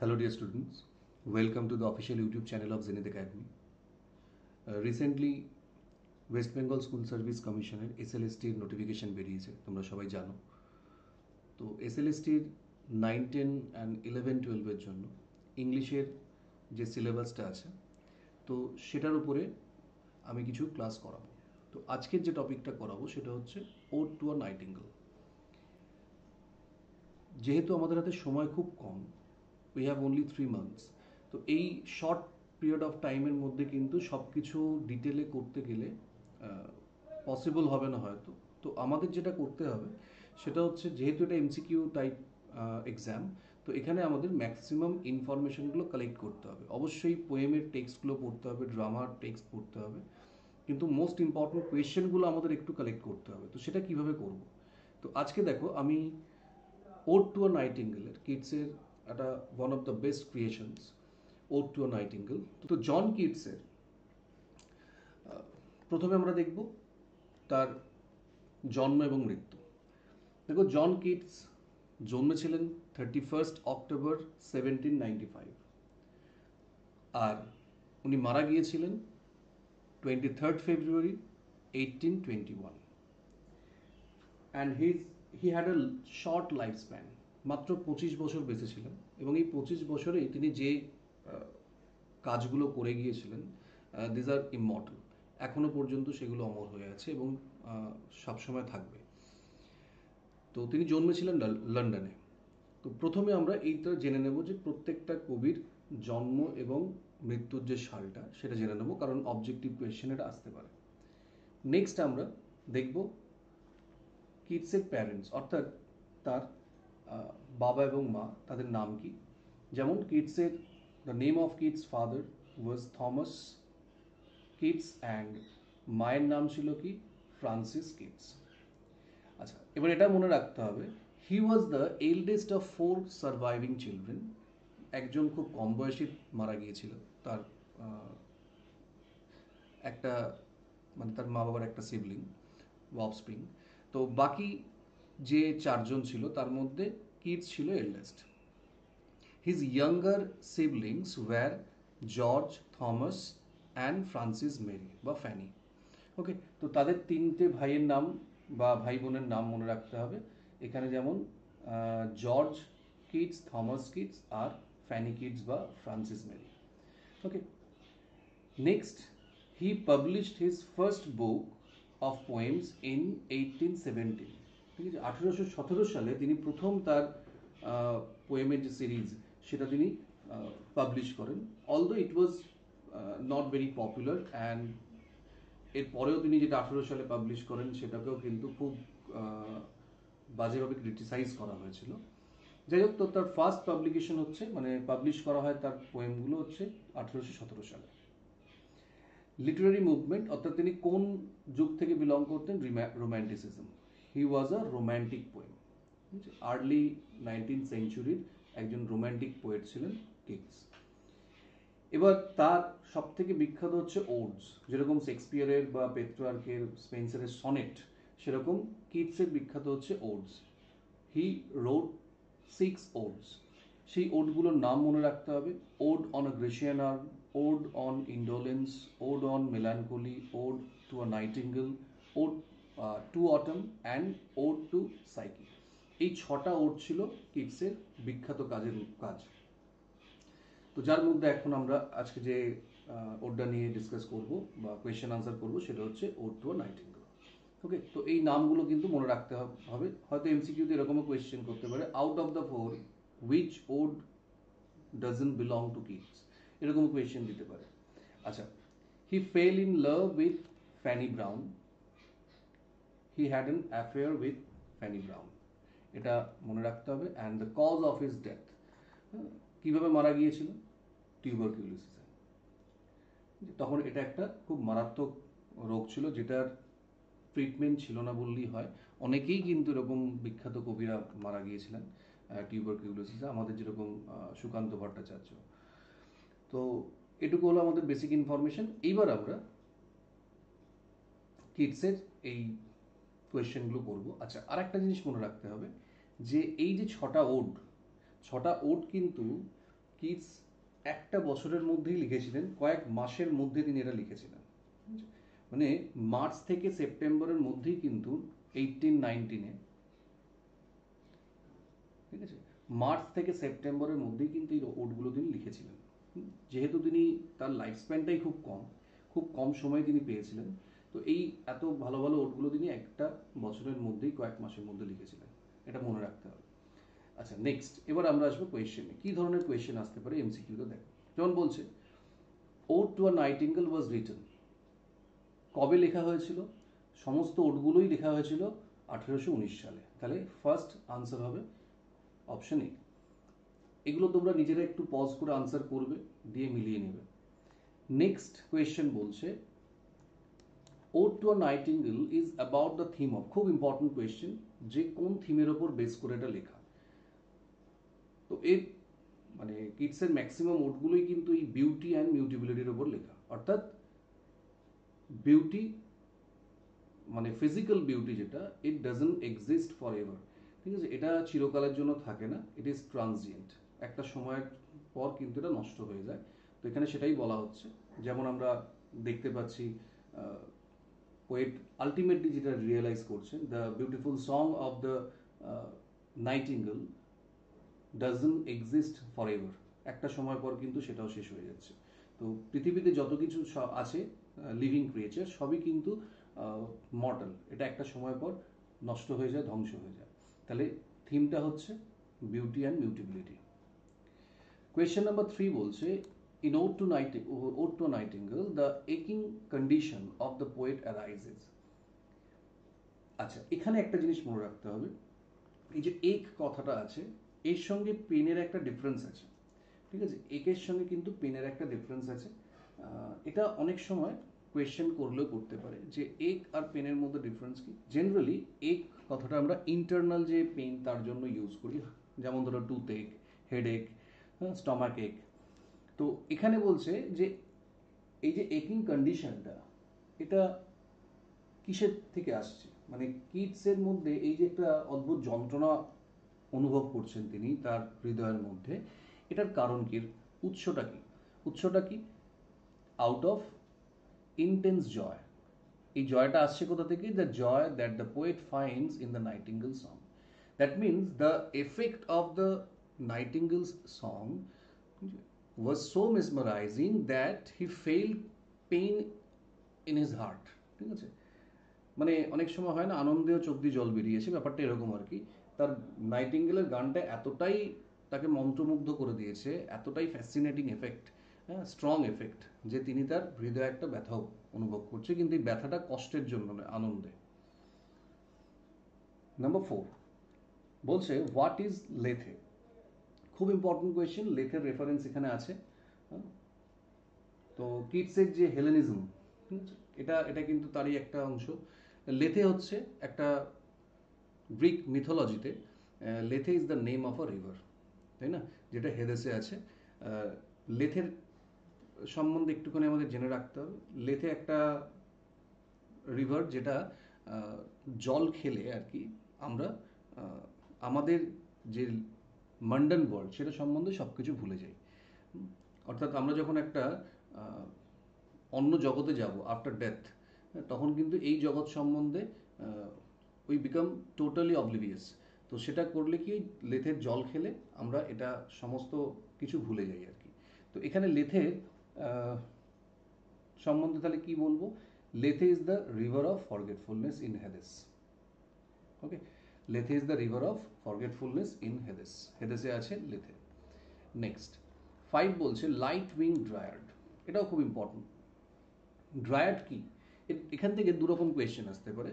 Hello, dear students. Welcome to the official YouTube channel of Zenith Academy. Recently, West Bengal school service কমিশনের এসএলএসটির notification বেরিয়েছে, তোমরা সবাই জানো। তো এসএলএসটির 9, 10 অ্যান্ড 11, 12-এর জন্য ইংলিশের যে সিলেবাসটা আছে, তো সেটার উপরে আমি কিছু ক্লাস করাবো। তো আজকের যে টপিকটা করাবো সেটা হচ্ছে ওড টু আ নাইটিঙ্গেল। যেহেতু আমাদের হাতে সময় খুব কম, উই হ্যাভ অনলি 3 months, তো এই শর্ট পিরিয়ড অফ টাইমের মধ্যে কিন্তু সব কিছু ডিটেলে করতে গেলে পসিবল হবে না হয়তো। তো আমাদের যেটা করতে হবে সেটা হচ্ছে, যেহেতু এটা এমসিকিউ টাইপ এক্সাম, তো এখানে আমাদের ম্যাক্সিমাম ইনফরমেশনগুলো কালেক্ট করতে হবে। অবশ্যই পোয়েমের টেক্সটগুলো পড়তে হবে, ড্রামার টেক্সট পড়তে হবে, কিন্তু মোস্ট ইম্পর্টেন্ট কোয়েশ্চেনগুলো আমাদের একটু কালেক্ট করতে হবে। তো সেটা কিভাবে করব? তো আজকে দেখো, আমি ওড টু আ নাইটিঙ্গেলের কিডসের একটা one of the best creations, ode to a nightingale. তো জন কিটসের প্রথমে আমরা দেখব তার জন্ম এবং মৃত্যু। দেখো, জন কিটস জন্মেছিলেন 31 অক্টোবর 1795, আর উনি মারা গিয়েছিলেন 23 ফেব্রুয়ারি 1821। And he had a short life span, মাত্র 25 বছর বেঁচে ছিলেন। এবং এই 25 বছরেই তিনি যে কাজগুলো করে গিয়েছিলেন, দিজ আর ইমমর্টাল। এখনো পর্যন্ত সেগুলো অমর হয়ে আছে এবং সবসময় থাকবে। তো তিনি জন্মেছিলেন লন্ডনে। তো প্রথমে আমরা এইটা জেনে নেব যে প্রত্যেকটা কবির জন্ম এবং মৃত্যুর যে সালটা সেটা জেনে নেব, কারণ অবজেক্টিভ কোয়েশ্চেন এটা আসতে পারে। নেক্সট আমরা দেখব কিডসের প্যারেন্টস, অর্থাৎ তার বাবা এবং মা, তাদের নাম কি। যেমন কিডসের the name of Keats father was Thomas Keats and মায়ের নাম ছিল কি, ফ্রান্সিস কিডস। আচ্ছা, এবার এটা মনে রাখতে হবে, he was the eldest of 4 surviving children. একজন খুব কম বয়সী মারা গিয়েছিল, তার একটা মানে তার মা বাবার একটা সিবলিং বা অফস্প্রিং। তো বাকি যে 4জন ছিল তার মধ্যে কিডস ছিল eldest. His younger siblings were George, Thomas and Francis Mary বা ফ্যানি। ওকে, তো তাদের 3টে ভাইয়ের নাম বা ভাই বোনের নাম মনে রাখতে হবে এখানে, যেমন জর্জ কিডস, থমাস কিডস আর ফ্যানি কিডস বা Francis Mary. Okay, next, he published his first book of poems in 1817। ঠিক আছে, 1817 সালে তিনি প্রথম তার পোয়েমের যে সিরিজ সেটা তিনি পাবলিশ করেন। Although it was not very popular, and এরপরেও তিনি যেটা 18 সালে পাবলিশ করেন সেটাকেও কিন্তু খুব বাজেভাবে ক্রিটিসাইজ করা হয়েছিল। যাই হোক, তো তার ফার্স্ট পাবলিকেশন হচ্ছে, মানে পাবলিশ করা হয় তার পোয়েমগুলো হচ্ছে 1817 সালে। লিটারারি মুভমেন্ট, অর্থাৎ তিনি কোন যুগ থেকে বিলং করতেন, রোম্যান্টিসিজম। হি ওয়াজ আ রোম্যান্টিক পোয়েম। আর্লি 19th সেঞ্চুরির একজন রোম্যান্টিক পোয়েট ছিলেন কিডস। এবার তার সব থেকে বিখ্যাত হচ্ছে ওডস, যেরকম শেক্সপিয়ারের বা পেট্রার্কের, স্পেন্সারের সনেট, সেরকম কিডসের বিখ্যাত হচ্ছে ওডস। He wrote 6 odds. সেই ওডগুলোর নাম মনে রাখতে হবে: ode on a Grecian urn, ode on indolence, ode on melancholy, ode to a nightingale, ode to autumn and ode to Psyche. এই 6টা ওড ছিল কিডসের বিখ্যাত কাজ। তো যার মধ্যে এখন আমরা আজকে যে ওডটা নিয়ে ডিসকাস করব বা কোয়েশ্চেন আনসার করব সেটা হচ্ছে ওড টু আ নাইটিঙ্গেল। ওকে, তো এই নামগুলো কিন্তু মনে রাখতে হবে। হয়তো এমসিকিউতে এরকমও কোয়েশ্চেন করতে পারে, out of the 4 which ode doesn't belong to Keats, এরকম কোয়েশ্চেন দিতে পারে। আচ্ছা, he fell in love with Fanny Brawne, he had an affair with Fanny Brawne, এটা মনে রাখতে হবে। And the cause of his death, কিভাবে মারা গিয়েছিল, টিউবারকিউলোসিসে। তখন এটা একটা খুব মারাত্মক রোগ ছিল, যেটার ট্রিটমেন্ট ছিল না বললেই হয়। অনেকেই কিন্তু এরকম বিখ্যাত কবিরা মারা গিয়েছিলেন টিউবারকিউলোসিসে, আমাদের যেরকম সুকান্ত ভট্টাচার্য। তো এটুকু হলো আমাদের বেসিক ইনফরমেশন। এইবার আমরা কিডসের এই কোয়েশ্চেনগুলো করবো। আচ্ছা, আর একটা জিনিস মনে রাখতে হবে যে এই যে 6টা ওড কিন্তু কিটস একটা বছরের মধ্যেই লিখেছিলেন, কয়েক মাসের মধ্যে তিনি এটা লিখেছিলেন। মানে মার্চ থেকে সেপ্টেম্বরের মধ্যেই কিন্তু 1819-এ, ঠিক আছে, মার্চ থেকে সেপ্টেম্বরের মধ্যেই কিন্তু এই ওটগুলো তিনি লিখেছিলেন। যেহেতু তিনি তার লাইফ স্প্যানটাই খুব কম সময়ে তিনি পেয়েছিলেন, তো এই এত ভালো ভালো ওটগুলো তিনি একটা বছরের মধ্যেই কয়েক মাসের মধ্যে লিখেছিলেন, এটা মনে রাখতে হবে। আচ্ছা, নেক্সট এবার আমরা আসবো কোয়েশ্চেনে। কি ধরনের কোয়েশ্চেন আসতে পারে এমসিকিউতে দেখো। যেমন বলছে, ode to a nightingale was written, কবে লেখা হয়েছিল? সমস্ত ওটগুলোই লেখা হয়েছিল 1819 সালে। তাহলে ফার্স্ট আনসার হবে অপশন এ। এগুলো তোমরা নিজেরা একটু পজ করে আনসার করবে, দিয়ে মিলিয়ে নেবে। নেক্সট কোয়েশ্চেন বলছে, ode to a nightingale is about the theme of, খুব ইম্পর্টেন্ট কোয়েশ্চেন, যে কোন থিমের ওপর বেস করে এটা লেখা। তো এর মানে কিটসের ম্যাক্সিমাম ওটগুলোই কিন্তু এই বিউটি অ্যান্ড মিউটেবিলিটির ওপর লেখা, অর্থাৎ বিউটি মানে ফিজিক্যাল বিউটি যেটা, it doesn't exist for ever, ঠিক আছে, এটা চিরকালের জন্য থাকে না, ইট ইজ ট্রানজিয়েন্ট, একটা সময়ের পর কিন্তু এটা নষ্ট হয়ে যায়। তো এখানে সেটাই বলা হচ্ছে। যেমন আমরা দেখতে পাচ্ছি পোয়েট আলটিমেটলি যেটা রিয়েলাইজ করছেন, the beautiful song of the nightingale doesn't exist for ever, একটা সময় পর কিন্তু সেটাও শেষ হয়ে যাচ্ছে। তো পৃথিবীতে যত কিছু আছে লিভিং ক্রিয়েচার, সবই কিন্তু মর্টাল, এটা একটা সময় পর নষ্ট হয়ে যায়, ধ্বংস হয়ে যায়। তাহলে থিমটা হচ্ছে beauty and mutability. Question number 3 বলছে, in ode to nightingale the একিং condition of the poet arises. আচ্ছা, এখানে একটা জিনিস মনে রাখতে হবে, এই যে এক কথাটা আছে, এর সঙ্গে পেনের একটা ডিফারেন্স আছে, ঠিক আছে, একের সঙ্গে কিন্তু পেনের একটা ডিফারেন্স আছে। এটা অনেক সময় কোয়েশ্চেন করলেও করতে পারে যে এক আর পেনের মধ্যে ডিফারেন্স কি। জেনারেলি এক কথাটা আমরা ইন্টারনাল যে পেন তার জন্য ইউজ করি, যেমন ধরো টুথ এক, হেড এক, স্টমাক এক। তো এখানে বলছে যে এই যে একিং কন্ডিশনটা, এটা কিসের থেকে আসছে, মানে কিডসের মধ্যে এই যে একটা অদ্ভুত যন্ত্রণা অনুভব করছেন তিনি তার হৃদয়ের মধ্যে, এটার কারণ কি, উৎসটা কি? উৎসটা কি? Out of intense joy. এই জয়টা আসছে কোথা থেকে? The joy that the poet finds in the nightingale song. That means the effect of the nightingale's song was so mesmerizing that he felt pain in his heart, ঠিক আছে, মানে অনেক সময় হয় না, আনন্দেও চোখ দিয়ে জল বেরিয়েছে, ব্যাপারটা এরকম আর কি। তার নাইটিঙ্গেলের গানটা এতটাই তাকে মন্ত্রমুগ্ধ করে দিয়েছে, এতটাই ফ্যাসিনেটিং এফেক্ট, হ্যাঁ, স্ট্রং এফেক্ট, যে তিনি তার হৃদয়ে একটা ব্যথাও অনুভব করছে, কিন্তু এই ব্যথাটা কষ্টের জন্য নয়, আনন্দে। নাম্বার 4 বলছে, হোয়াট ইজ লেথে? খুব ইম্পর্টেন্ট কোয়েশ্চেন, লেথের রেফারেন্স এখানে আছে। তো কিটসের যে হেলেনিজম, এটা এটা কিন্তু তারই একটা অংশ। লেথে হচ্ছে একটা গ্রিক মিথোলজিতে, Lethe is the name of a river, তাই না, যেটা হেদেসে আছে। লেথের সম্বন্ধে একটুখানি আমাদের জেনে রাখতে হবে। লেথে একটা রিভার, যেটা জল খেলে আর কি আমরা আমাদের যে মান্ডান ওয়ার্ল্ড সেটা সম্বন্ধে সব কিছু ভুলে যাই। অর্থাৎ আমরা যখন একটা অন্য জগতে যাব আফটার ডেথ, তখন কিন্তু এই জগৎ সম্বন্ধে উই বিকাম টোটালি অবলিভিয়াস। তো সেটা করলে কি, লেথের জল খেলে আমরা এটা সমস্ত কিছু ভুলে যাই আর কি। তো এখানে লেথের সম্বন্ধে তাহলে কি বলবো? Lethe is the river of forgetfulness in Hades. Okay, Lethe is the river of forgetfulness in Hades, হেদেসে আছে লেথে। নেক্সট 5 বলছে, লাইট উইং ড্রায়ার্ড। এটাও খুব ইম্পর্টেন্ট। ড্রায়ার্ড কি? এখান থেকে দুরকম কোয়েশ্চেন আসতে পারে।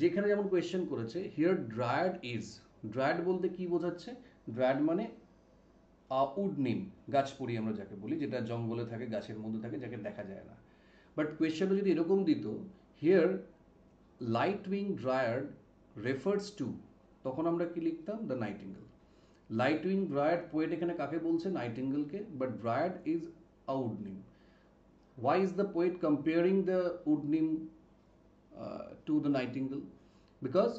যেখানে যেমন কোয়েশ্চেন করেছে, হিয়ার ড্রায়ার্ড ইজ, ড্রায়ার্ড বলতে কি বোঝাচ্ছে? ড্রায়ার্ড মানে উড নিম, গাছপড়ি আমরা যাকে বলি, যেটা জঙ্গলে থাকে, গাছের মধ্যে থাকে, যাকে দেখা যায় না। বাট কোয়েশ্চেনটা যদি এরকম দিত, here light wing dryad refers to, তখন আমরা কি লিখতাম? The nightingale. Light wing dryad poet এখানে কাকে বলছে? নাইটিঙ্গেলকে, but dryad is a wood nymph. Why is the poet comparing the wood nymph to the nightingale? Because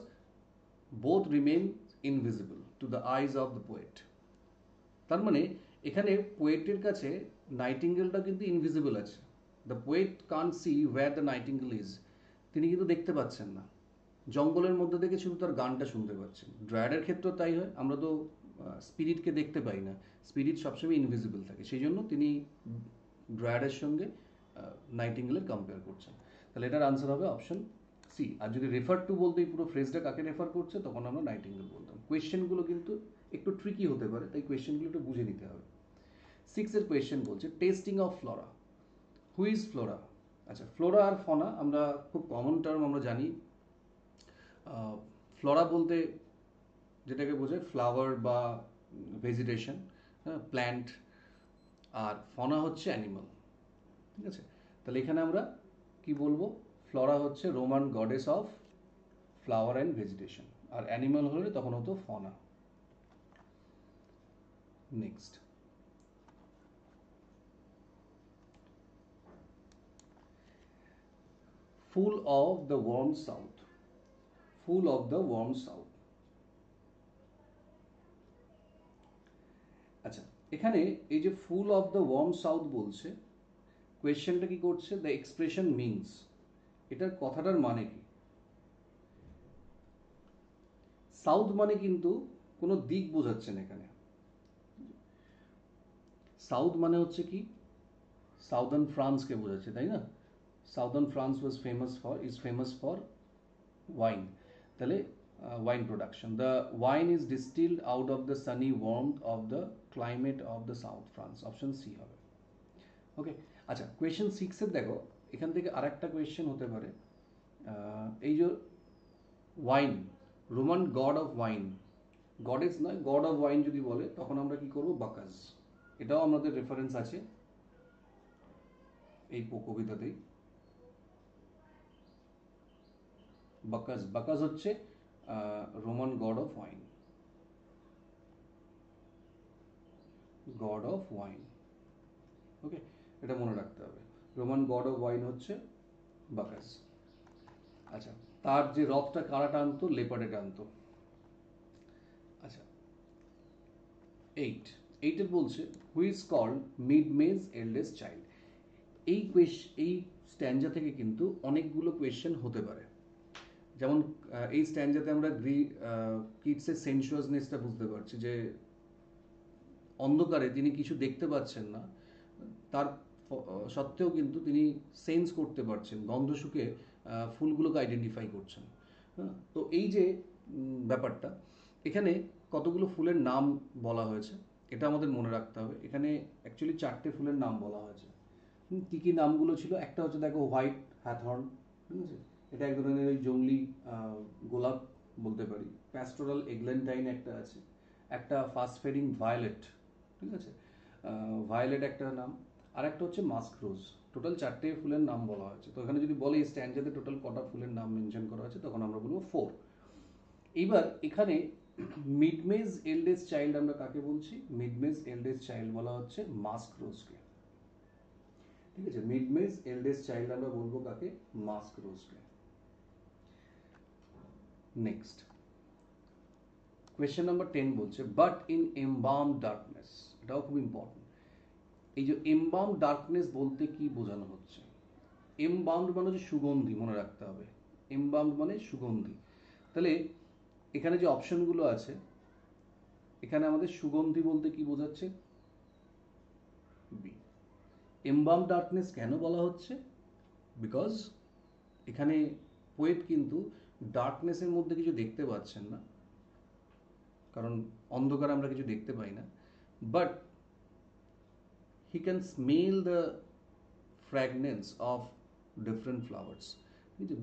both remain invisible to the eyes of the poet. তার মানে এখানে পোয়েটের কাছে নাইটিঙ্গেলটা কিন্তু invisible আছে। The poet can't see where the nightingale is. তিনি কিন্তু দেখতে পাচ্ছেন না, জঙ্গলের মধ্যে থেকে শুধু তার গানটা শুনতে পাচ্ছেন। ড্রায়াডের ক্ষেত্রেও তাই হয়, আমরা তো স্পিরিটকে দেখতে পাই না, স্পিরিট সবসময় ইনভিজিবল থাকে, সেই জন্য তিনি ড্রায়াডের সঙ্গে নাইটিঙ্গেলের কম্পেয়ার করছেন। তাহলে এটার আনসার হবে অপশন সি। আর যদি রেফার টু বলতে এই পুরো ফ্রেজটা কাকে রেফার করছে, তখন আমরা নাইটিঙ্গেল বলতাম। কোয়েশ্চেনগুলো কিন্তু একটু ট্রিকি হতে পারে, তাই কোয়েশ্চেনগুলো একটু বুঝে নিতে হবে। 6 এর কোয়েশ্চেন বলছে testing of Flora. Who is Flora? আচ্ছা, ফ্লোরা আর ফনা আমরা খুব কমন টার্ম আমরা জানি। ফ্লোরা বলতে যেটাকে বোঝায় ফ্লাওয়ার বা ভেজিটেশন, হ্যাঁ, প্ল্যান্ট। আর ফনা হচ্ছে অ্যানিমাল, ঠিক আছে? তাহলে এখানে আমরা কি বলবো? ফ্লোরা হচ্ছে Roman goddess of flower and vegetation, আর অ্যানিমাল হলে তখন হতো fauna. Next, full of the warm south. Full of the warm south. আচ্ছা, এখানে এই যে full of the warm south বলছে, কোয়েশ্চেনটা কি করছে? দ্য এক্সপ্রেশন মিনস, এটার কথাটার মানে কি? সাউথ মানে কিন্তু কোনো দিক বোঝাচ্ছে না এখানে। সাউথ মানে হচ্ছে কি? সাউদার্ন ফ্রান্সকে বোঝাচ্ছে, তাই না? Southern France is famous for wine. তাহলে wine production, the wine is distilled out of the sunny warmth of the climate of the south France. Option C হবে। ওকে, আচ্ছা, কোয়েশ্চেন 6-এর দেখো, এখান থেকে আরেকটা কোয়েশ্চেন হতে পারে। এই যে wine, Roman god of wine, goddess নয়, গড অফ ওয়াইন যদি বলে, তখন আমরা কি করব? বাকাস। এটাও আমাদের রেফারেন্স আছে এই কবিতাতেই। বাকাস, বাকাস হচ্ছে Roman god of wine, god of wine. Okay, এটা মনে রাখতে হবে, রোমান গড অফ ওয়াইন হচ্ছে বাকাস। আচ্ছা, তার যে রথটা কারা টানতো? লেপার্ডে টানতো। আচ্ছা, 8 বলছে হু ইজ কল্ড মিড মেজ এল্ডেস্ট চাইল্ড। এই স্ট্যান্ডা থেকে কিন্তু অনেকগুলো কোয়েশ্চেন হতে পারে। যেমন এই স্ট্যান্ডাতে আমরা কিডসের সেন্সুয়াসনেসটা বুঝতে পারছি, যে অন্ধকারে তিনি কিছু দেখতে পাচ্ছেন না, তার সত্ত্বেও কিন্তু তিনি সেন্স করতে পারছেন, গন্ধ শুকে ফুলগুলোকে আইডেন্টিফাই করছেন। হ্যাঁ, তো এই যে ব্যাপারটা, এখানে কতগুলো ফুলের নাম বলা হয়েছে এটা আমাদের মনে রাখতে হবে। এখানে অ্যাকচুয়ালি 4টে ফুলের নাম বলা হয়েছে। কী কী নামগুলো ছিল? একটা হচ্ছে দেখো হোয়াইট হ্যাথর্ন, ঠিক আছে, এটা এক ধরনের ওই জংলি গোলাপ বলতে পারি। প্যাস্টোরাল এগল্যান্টাইন একটা আছে, একটা ফাস্ট ফেডিং ভায়োলেট, ঠিক আছে, ভায়োলেট একটা নাম, আর একটা হচ্ছে মাস্ক রোজ। টোটাল 4টে ফুলের নাম বলা হয়েছে। তো এখানে যদি বলে এই স্ট্যান্ডাতে টোটাল কটা ফুলের নাম মেনশন করা হয়েছে, তখন আমরা বলবো 4। এইবার এখানে মিডমেজ এল্ডেস্ট চাইল্ড আমরা কাকে বলছি? মিডমেজ এল্ডেস্ট চাইল্ড বলা হচ্ছে মাস্ক রোজকে, ঠিক আছে? মিডমেজ এল্ডেস্ট চাইল্ড আমরা বলবো কাকে? মাস্ক রোজকে। নেক্সট, কোয়েশ্চেন নাম্বার 10 বলছে বাট ইন এমবাম ডার্কনেস। এটাও খুব ইম্পর্টেন্ট। এই যে এমবাম ডার্কনেস বলতে কি বোঝানো হচ্ছে? এমবাউন্ড মানে হচ্ছে সুগন্ধি, মনে রাখতে হবে। এমবাউন্ড মানে সুগন্ধি। তাহলে এখানে যে অপশনগুলো আছে, এখানে আমাদের সুগন্ধি বলতে কি বোঝাচ্ছে? বি। এমবাম ডার্কনেস কেন বলা হচ্ছে? বিকজ এখানে পোয়েট কিন্তু ডার্কনেসের মধ্যে কিছু দেখতে পাচ্ছেন না, কারণ অন্ধকারে আমরা কিছু দেখতে পাই না, but he can smell the fragrance of different flowers.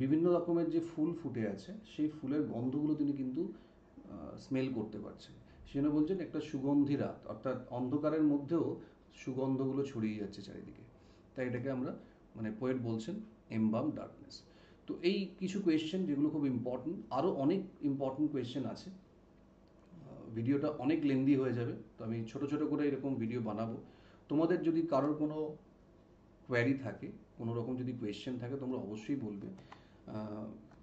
বিভিন্ন রকমের যে ফুল ফুটে আছে, সেই ফুলের গন্ধগুলো তিনি কিন্তু স্মেল করতে পারছেন। সেজন্য বলছেন একটা সুগন্ধি রাত, অর্থাৎ অন্ধকারের মধ্যেও সুগন্ধগুলো ছড়িয়ে যাচ্ছে চারিদিকে। তাই এটাকে আমরা, মানে পোয়েট বলছেন এমবাম ডার্কনেস। তো এই কিছু কোয়েশ্চেন যেগুলো খুব ইম্পর্টেন্ট, আরও অনেক ইম্পর্টেন্ট কোয়েশ্চেন আছে। ভিডিওটা অনেক লেন্দি হয়ে যাবে, তো আমি ছোট ছোট করে এরকম ভিডিও বানাবো। তোমাদের যদি কারোর কোনো কোয়ারি থাকে, কোনো রকম যদি কোয়েশ্চেন থাকে, তোমরা অবশ্যই বলবে।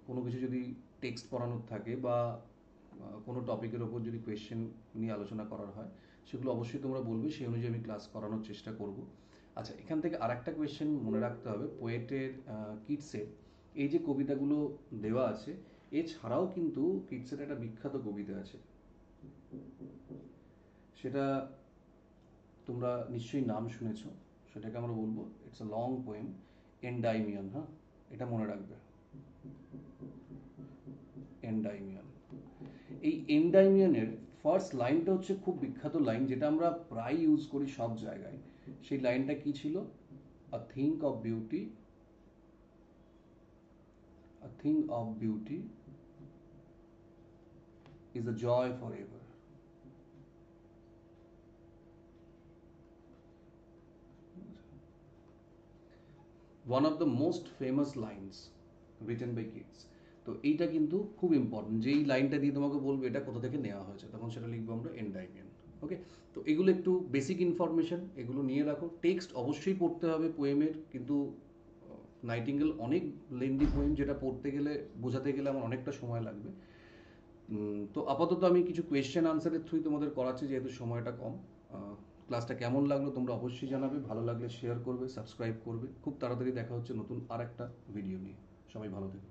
কোনো কিছু যদি টেক্সট পড়ানোর থাকে বা কোনো টপিকের ওপর যদি কোয়েশ্চেন নিয়ে আলোচনা করার হয় সেগুলো অবশ্যই তোমরা বলবে, সেই অনুযায়ী আমি ক্লাস করানোর চেষ্টা করব। আচ্ছা, এখান থেকে আর একটা কোয়েশ্চেন মনে রাখতে হবে, পোয়েটের কিটসের এই যে কবিতাগুলো দেওয়া আছে, এছাড়াও কিন্তু কিটসের একটা বিখ্যাত কবিতা আছে, সেটা তোমরা নিশ্চয়ই নাম শুনেছ, সেটাকে আমরা বলবো ইটস আ লং পোয়েম, এন্ডাইমিয়ন। হ্যাঁ, এটা মনে রাখবে, এন্ডাইমিয়ন। এই এন্ডাইমিয়নের ফার্স্ট লাইনটা হচ্ছে খুব বিখ্যাত লাইন, যেটা আমরা প্রায় ইউজ করি সব জায়গায়। সেই লাইনটা কি ছিল? A think of beauty, a thing of beauty is a joy for ever. One of the most famous lines written by Keats. তো এইটা কিন্তু খুব ইম্পর্টেন্ট, যেই লাইনটা দিয়ে তোমাকে বলবে এটা কোথা থেকে নেওয়া হয়েছে, তখন সেটা লিখবো আমরা এন্ডাইমিয়ন। ওকে, তো এগুলো একটু বেসিক ইনফরমেশন, এগুলো নিয়ে রাখো। টেক্সট অবশ্যই পড়তে হবে পোয়েমের, কিন্তু নাইটিঙ্গেল অনেক লেন্দি পোয়েম, যেটা পড়তে গেলে বোঝাতে গেলে আমার অনেকটা সময় লাগবে। তো আপাতত আমি কিছু কোয়েশ্চেন আনসারের থ্রুই তোমাদের করাচ্ছি, যেহেতু সময়টা কম। ক্লাসটা কেমন লাগলো তোমরা অবশ্যই জানাবে, ভালো লাগলে শেয়ার করবে, সাবস্ক্রাইব করবে। খুব তাড়াতাড়ি দেখা হচ্ছে নতুন আর একটা ভিডিও নিয়ে। সবাই ভালো থেকো।